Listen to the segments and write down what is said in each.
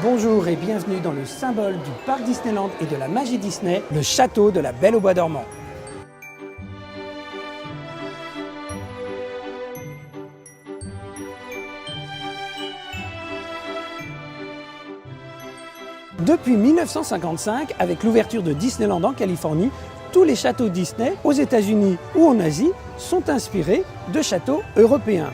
Bonjour et bienvenue dans le symbole du parc Disneyland et de la magie Disney, le château de la Belle au Bois dormant. Depuis 1955, avec l'ouverture de Disneyland en Californie, tous les châteaux Disney, aux États-Unis ou en Asie, sont inspirés de châteaux européens.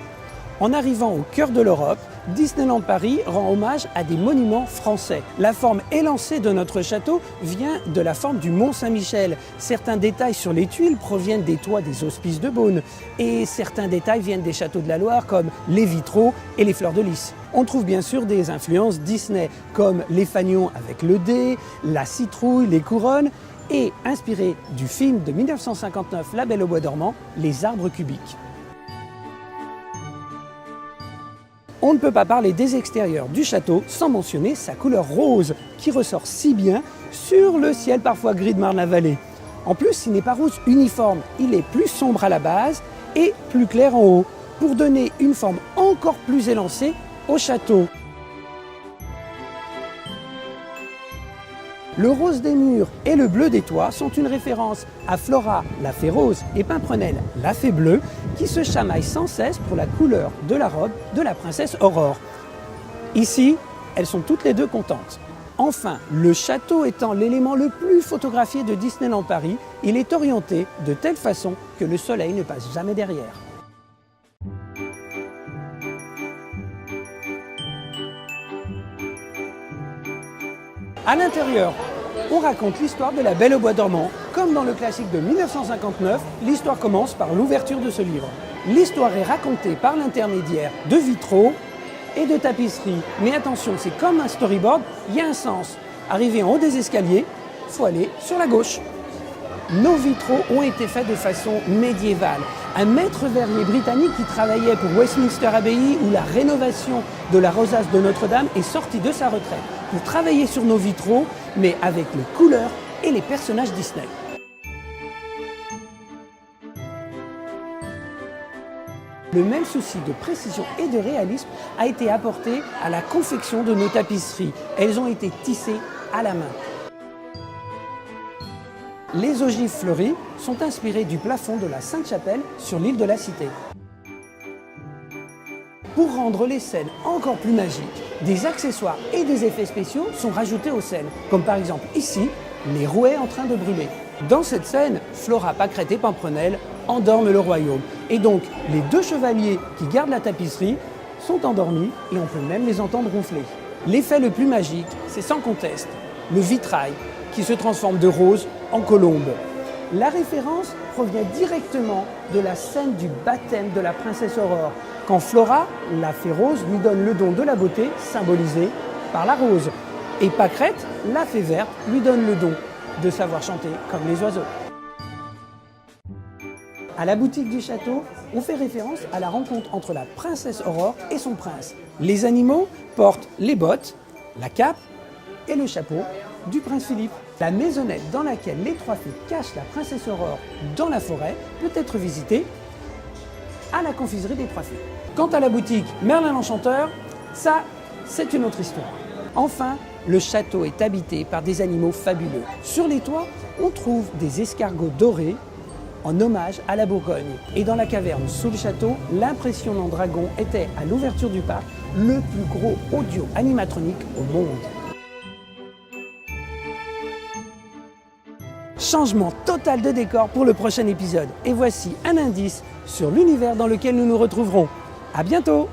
En arrivant au cœur de l'Europe, Disneyland Paris rend hommage à des monuments français. La forme élancée de notre château vient de la forme du Mont Saint-Michel. Certains détails sur les tuiles proviennent des toits des Hospices de Beaune. Et certains détails viennent des châteaux de la Loire, comme les vitraux et les fleurs de lys. On trouve bien sûr des influences Disney, comme les fanions avec le dé, la citrouille, les couronnes, et inspiré du film de 1959, La Belle au Bois dormant, les arbres cubiques. On ne peut pas parler des extérieurs du château sans mentionner sa couleur rose, qui ressort si bien sur le ciel parfois gris de Marne-la-Vallée. En plus, il n'est pas rose uniforme, il est plus sombre à la base et plus clair en haut, pour donner une forme encore plus élancée au château. Le rose des murs et le bleu des toits sont une référence à Flora, la fée rose, et Pimprenelle, la fée bleue, qui se chamaillent sans cesse pour la couleur de la robe de la princesse Aurore. Ici, elles sont toutes les deux contentes. Enfin, le château étant l'élément le plus photographié de Disneyland Paris, il est orienté de telle façon que le soleil ne passe jamais derrière. À l'intérieur, on raconte l'histoire de la Belle au Bois dormant. Comme dans le classique de 1959, l'histoire commence par l'ouverture de ce livre. L'histoire est racontée par l'intermédiaire de vitraux et de tapisseries. Mais attention, c'est comme un storyboard, il y a un sens. Arrivé en haut des escaliers, il faut aller sur la gauche. Nos vitraux ont été faits de façon médiévale. Un maître verrier britannique qui travaillait pour Westminster Abbey ou la rénovation de la rosace de Notre-Dame est sorti de sa retraite pour travailler sur nos vitraux, mais avec les couleurs et les personnages Disney. Le même souci de précision et de réalisme a été apporté à la confection de nos tapisseries. Elles ont été tissées à la main. Les ogives fleuries sont inspirées du plafond de la Sainte-Chapelle sur l'île de la Cité. Pour rendre les scènes encore plus magiques, des accessoires et des effets spéciaux sont rajoutés aux scènes, comme par exemple ici, les rouets en train de brûler. Dans cette scène, Flora, Pâquerette et Pimprenelle endorment le royaume. Et donc, les deux chevaliers qui gardent la tapisserie sont endormis et on peut même les entendre ronfler. L'effet le plus magique, c'est sans conteste le vitrail qui se transforme de rose en colombe. La référence provient directement de la scène du baptême de la princesse Aurore, quand Flora, la fée rose, lui donne le don de la beauté, symbolisé par la rose. Et Pâquerette, la fée verte, lui donne le don de savoir chanter comme les oiseaux. À la boutique du château, on fait référence à la rencontre entre la princesse Aurore et son prince. Les animaux portent les bottes, la cape et le chapeau du prince Philippe. La maisonnette dans laquelle les trois filles cachent la princesse Aurore dans la forêt peut être visitée à la confiserie des trois filles. Quant à la boutique Merlin l'Enchanteur, ça, c'est une autre histoire. Enfin, le château est habité par des animaux fabuleux. Sur les toits, on trouve des escargots dorés en hommage à la Bourgogne. Et dans la caverne sous le château, l'impressionnant dragon était, à l'ouverture du parc, le plus gros audio animatronique au monde. Changement total de décor pour le prochain épisode. Et voici un indice sur l'univers dans lequel nous nous retrouverons. À bientôt!